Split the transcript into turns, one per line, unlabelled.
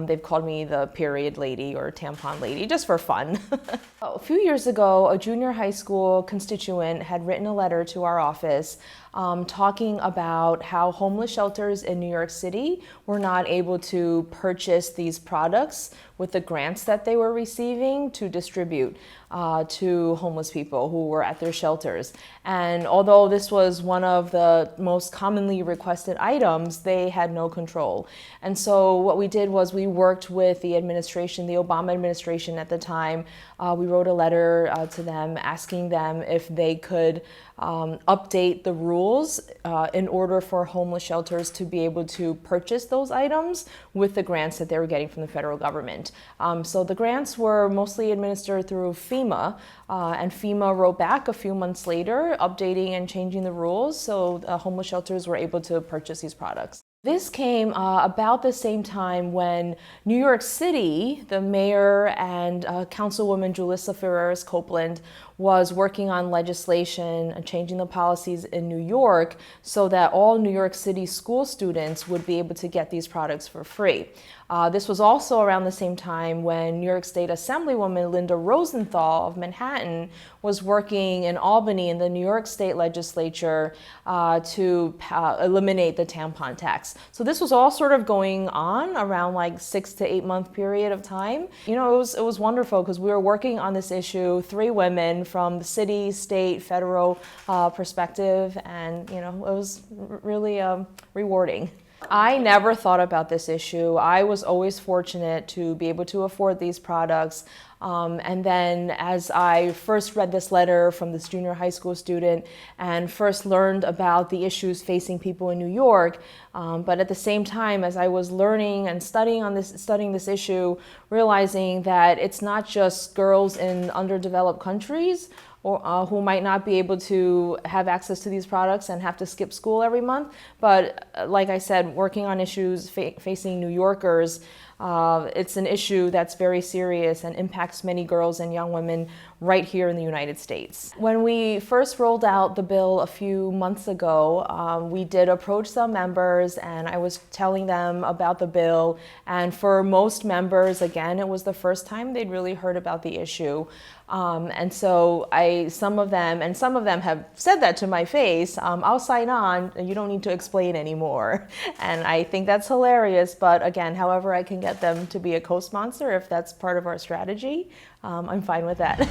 They've called me the period lady or tampon lady, just for fun. A few years ago, a junior high school constituent had written a letter to our office talking about how homeless shelters in New York City were not able to purchase these products with the grants that they were receiving to distribute to homeless people who were at their shelters. And although this was one of the most commonly requested items, they had no control. And so what we did was we worked with the administration, the Obama administration at the time. We wrote a letter to them asking them if they could update the rules in order for homeless shelters to be able to purchase those items with the grants that they were getting from the federal government. So the grants were mostly administered through FEMA, and FEMA wrote back a few months later, updating and changing the rules so homeless shelters were able to purchase these products. This came about the same time when New York City, the mayor and Councilwoman Julissa Ferreras Copeland was working on legislation and changing the policies in New York so that all New York City school students would be able to get these products for free. This was also around the same time when New York State Assemblywoman Linda Rosenthal of Manhattan was working in Albany in the New York State Legislature to eliminate the tampon tax. So this was all sort of going on around like 6 to 8 month period of time. You know, it was wonderful because we were working on this issue, 3 women from the city, state, federal perspective, and you know, it was really rewarding. I never thought about this issue. I was always fortunate to be able to afford these products. And then as I first read this letter from this junior high school student and first learned about the issues facing people in New York, but at the same time, as I was learning and studying this issue, realizing that it's not just girls in underdeveloped countries or who might not be able to have access to these products and have to skip school every month. But like I said, working on issues facing New Yorkers, it's an issue that's very serious and impacts many girls and young women right here in the United States. When we first rolled out the bill a few months ago, we did approach some members and I was telling them about the bill. And for most members, again, it was the first time they'd really heard about the issue. And so some of them have said that to my face, I'll sign on, you don't need to explain anymore. And I think that's hilarious, but again, however I can get them to be a co-sponsor, if that's part of our strategy, I'm fine with that.